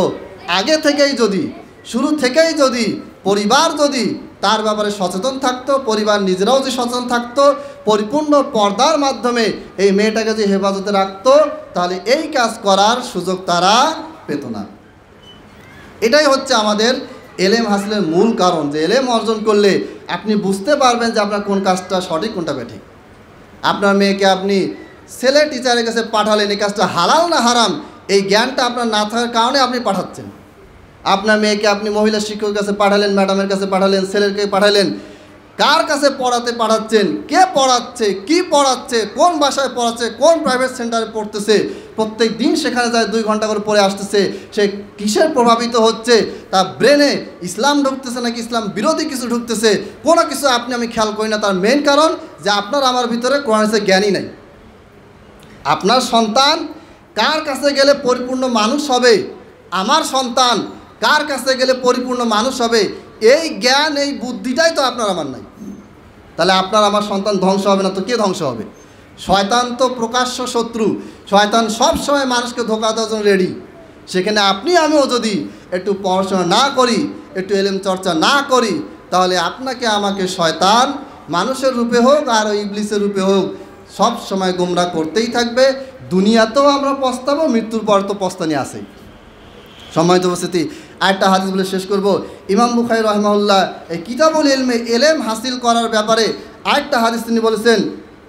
আগে থেকেই যদি, শুরু থেকেই যদি পরিবার যদি তার ব্যাপারে সচেতন থাকতো, পরিবার নিজেরাও যে সচেতন থাকতো, পরিপূর্ণ পর্দার মাধ্যমে এই মেয়েটাকে যে হেফাজতে রাখতো, তাহলে এই কাজ করার সুযোগ তারা পেত না। এটাই হচ্ছে আমাদের এলেম হাসিলের মূল কারণ, যে এলেম অর্জন করলে আপনি বুঝতে পারবেন যে আপনার কোন কাজটা সঠিক, কোনটা বেঠিক। আপনার মেয়েকে আপনি ছেলে টিচারের কাছে পাঠালেন, এই কাজটা হালাল না হারাম, এই জ্ঞানটা আপনার না থাকার কারণে আপনি পাঠাচ্ছেন। আপনার মেয়েকে আপনি মহিলা শিক্ষকের কাছে পাঠালেন, ম্যাডামের কাছে পাঠালেন, ছেলেকে পাঠালেন, কার কাছে পড়াতে পাঠাচ্ছেন, কে পড়াচ্ছে, কি পড়াচ্ছে, কোন ভাষায় পড়াচ্ছে, কোন প্রাইভেট সেন্টারে পড়তেছে, প্রত্যেক দিন সেখানে যায় 2 ঘন্টা করে পড়ে আসতেছে, সে কিসের প্রভাবিত হচ্ছে, তার ব্রেনে ইসলাম ঢুকতেছে নাকি ইসলাম বিরোধী কিছু ঢুকতেছে, কোনো কিছু আমি খেয়াল করি না। তার মেন কারণ যে আপনার আমার ভিতরে কোরআনের জ্ঞানই নাই। আপনার সন্তান কার কাছে গেলে পরিপূর্ণ মানুষ হবে, আমার সন্তান কার কাছে গেলে পরিপূর্ণ মানুষ হবে, এই জ্ঞান, এই বুদ্ধিটাই তো আপনার আমার নাই। তাহলে আপনার আমার সন্তান ধ্বংস হবে না তো কে ধ্বংস হবে? শয়তান তো প্রকাশ্য শত্রু, শয়তান সব সময় মানুষকে ধোঁকা দেওয়ার জন্য রেডি। সেখানে আপনি আমিও যদি একটু পড়াশোনা না করি, একটু এলেম চর্চা না করি, তাহলে আপনাকে আমাকে শয়তান মানুষের রূপে হোক আর ইবলিসের রূপে হোক সব সময় গোমরাহ করতেই থাকবে। দুনিয়াতেও আমরা পস্তাবো, মৃত্যুর পর তো পস্তানি আসেই। সম্মানিত উপস্থিতি, আরেকটা হাদিস বলে শেষ করব। ইমাম বুখারী রাহিমাহুল্লাহ এই কিতাবুল ইলমে এলেম হাসিল করার ব্যাপারে আরেকটা হাদিস তিনি বলেছেন,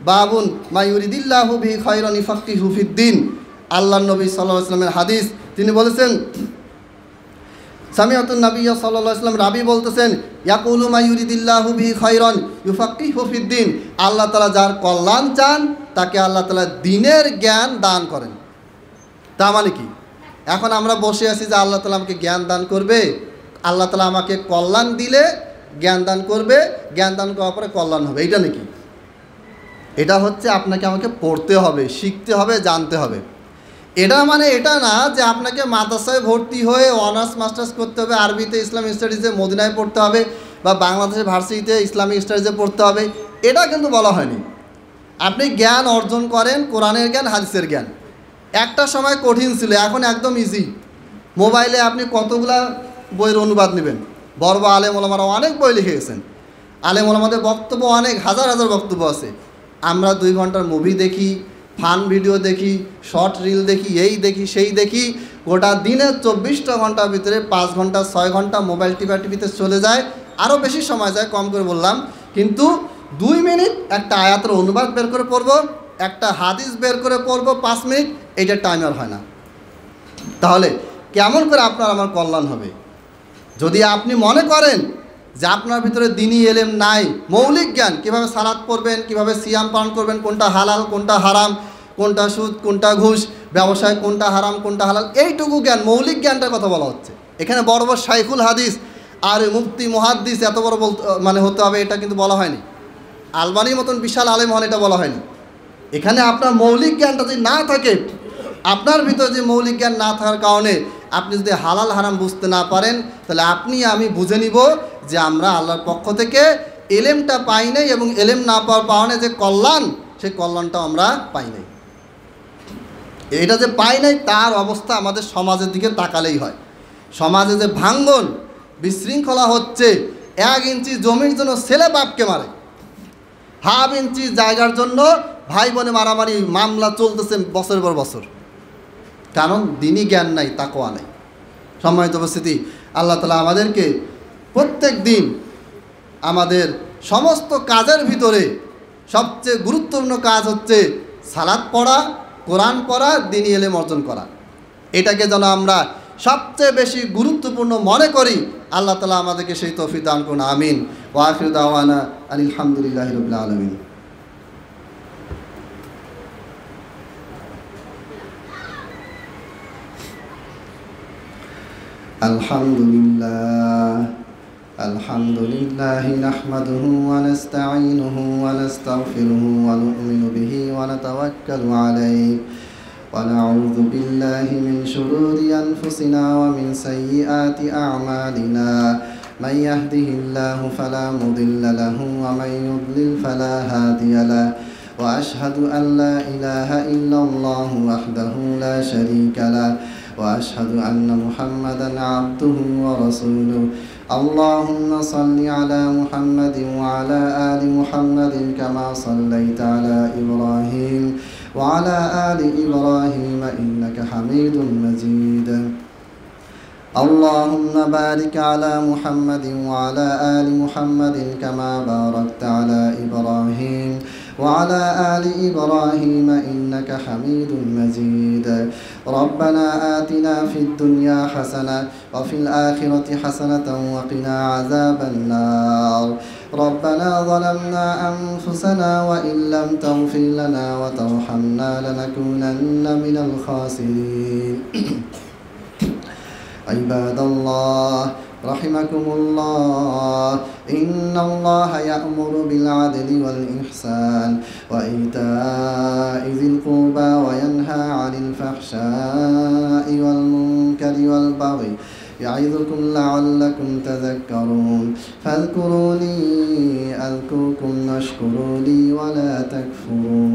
বাবুন মা ইউরিদিল্লাহু বিহি খায়রান ইউফাক্কিহু ফিদ্দিন। আল্লাহর নবী সাল্লাল্লাহু আলাইহি ওয়াসাল্লামের হাদিস, তিনি বলেছেন, সামিআতুন নবী সাল্লাল্লাহু আলাইহি ওয়াসাল্লাম রাবি বলতেছেন, ইয়াকুলু মা ইউরিদিল্লাহু বিহি খায়রান ইউফাক্কিহু ফিদ্দিন। আল্লাহ তাআলা যার কল্যাণ চান তাকে আল্লাহ তাআলা দ্বীনের জ্ঞান দান করেন। তা মানে কি? এখন আমরা বসে আছি যে আল্লাহ তাআলা আমাকে জ্ঞান দান করবে, আল্লাহ তাআলা আমাকে কল্যাণ দিলে জ্ঞান দান করবে, জ্ঞান দান করার পরে কল্যাণ হবে, এইটা নাকি? এটা হচ্ছে আপনাকে আমাকে পড়তে হবে, শিখতে হবে, জানতে হবে। এটা মানে এটা না যে আপনাকে মাদ্রাসায় ভর্তি হয়ে অনার্স মাস্টার্স করতে হবে, আরবিতে ইসলামিক স্টাডিজে মদিনায় পড়তে হবে, বা বাংলাদেশের ভার্সিটিতে ইসলামিক স্টাডিজে পড়তে হবে, এটা কিন্তু বলা হয়নি। আপনি জ্ঞান অর্জন করেন, কোরআনের জ্ঞান, হাদিসের জ্ঞান। একটা সময় কঠিন ছিল, এখন একদম ইজি। মোবাইলে আপনি কতগুলা বইয়ের অনুবাদ নেবেন, বড় বড় আলেম ওলামারা অনেক বই লিখে গেছেন। আলেম ওলামাদের বক্তব্য অনেক হাজার হাজার বক্তব্য আছে। আমরা 2 ঘন্টার মুভি দেখি, ফান ভিডিও দেখি, শর্ট রিল দেখি, এই দেখি সেই দেখি, গোটা দিনে 24টা ঘন্টার ভিতরে 5 ঘন্টা 6 ঘন্টা মোবাইল টিভিতে চলে যায়, আরও বেশি সময় যায়, কম করে বললাম। কিন্তু 2 মিনিট একটা আয়াতের অনুবাদ বের করে পড়বো, একটা হাদিস বের করে পড়বো 5 মিনিট, এইটা টাইমার হয় না। তাহলে কেমন করে আপনার আমার কল্যাণ হবে? যদি আপনি মনে করেন যে আপনার ভিতরে দ্বীনি এলেম নাই, মৌলিক জ্ঞান, কীভাবে সালাত পড়বেন, কীভাবে সিয়াম পালন করবেন, কোনটা হালাল কোনটা হারাম, কোনটা সুদ কোনটা ঘুষ, ব্যবসায় কোনটা হারাম কোনটা হালাল, এইটুকু জ্ঞান, মৌলিক জ্ঞানটার কথা বলা হচ্ছে। এখানে বড় বড় শাইখুল হাদিস আর মুফতি মুহাদ্দিস এত বড় মানে হতে হবে এটা কিন্তু বলা হয়নি। আলবানির মতন বিশাল আলেম হন এটা বলা হয়নি। এখানে আপনার মৌলিক জ্ঞানটা যদি না থাকে, আপনার ভিতরে যে মৌলিক জ্ঞান না থাকার কারণে আপনি যদি হালাল হারাম বুঝতে না পারেন, তাহলে আপনি আমি বুঝে নিব যে আমরা আল্লাহর পক্ষ থেকে এলেমটা পাই নাই, এবং এলেম না পাওয়ার কারণে যে কল্যাণ, সেই কল্যাণটা আমরা পাই নাই। এটা যে পাই নাই তার অবস্থা আমাদের সমাজের দিকে তাকালেই হয়। সমাজে যে ভাঙ্গন বিশৃঙ্খলা হচ্ছে, 1 ইঞ্চি জমির জন্য ছেলে বাপকে মারে, হাফ ইঞ্চি জায়গার জন্য ভাই বোনে মারামারি, মামলা চলতেছে বছরের পর বছর, কারণ দ্বীনি জ্ঞান নাই, তাকওয়া নাই। সম্মানিত উপস্থিতি, আল্লাহ তাআলা আমাদেরকে প্রত্যেক দিন আমাদের সমস্ত কাজের ভিতরে সবচেয়ে গুরুত্বপূর্ণ কাজ হচ্ছে সালাত পড়া, কোরআন পড়া, দ্বীনি ইলম অর্জন করা। এটাকে যেন আমরা সবচেয়ে বেশি গুরুত্বপূর্ণ মনে করি। আল্লাহ তাআলা আমাদেরকে সেই তৌফিক দান করুন, আমিন। ওয়া আখিরু দাওয়ানা আলহামদুলিল্লাহি রাব্বিল আলামিন। আলহামদুলিল্লাহি নাহমাদুহু ওয়া নাস্তাঈনুহু ওয়া নাস্তাগফিরুহু ওয়া নু'মিনু বিহি ওয়া নাতাওয়াক্কালু আলাইহি ওয়া নাউযু বিল্লাহি মিন শুরুরি আনফুসিনা ওয়া মিন সাইয়্যাতি আ'মালিনা। মান ইয়াহদিহিল্লাহু ফালা মুদিল্লা লাহু ওয়া মান ইউদ্লিল ফালা হাদিয়া লাহু। ওয়া আশহাদু আন লা ইলাহা ইল্লাল্লাহু ওয়াহদাহু লা শারীকা লাহু وأشهد أن محمدًا عبده ورسوله. اللهم صل على محمد وعلى آل محمد كما صليت على إبراهيم وعلى آل إبراهيم إنك حميد مجيد. اللهم بارك على محمد وعلى آل محمد كما باركت على إبراهيم وعلى آل إبراهيم إنك حميد مجيد. ربنا آتنا في الدنيا حسنة وفي الآخرة حسنة وقنا عذاب النار. ربنا ظلمنا أنفسنا وإن لم تغفر لنا وترحمنا لنكونن من الخاسرين. عباد الله رحمكم الله، إن الله يأمر بالعدل والإحسان وإيتاء ذي القربى وينهى عن الفحشاء والمنكر والبغي يعظكم لعلكم تذكرون. فاذكروني أذكركم واشكروا لي ولا تكفرون.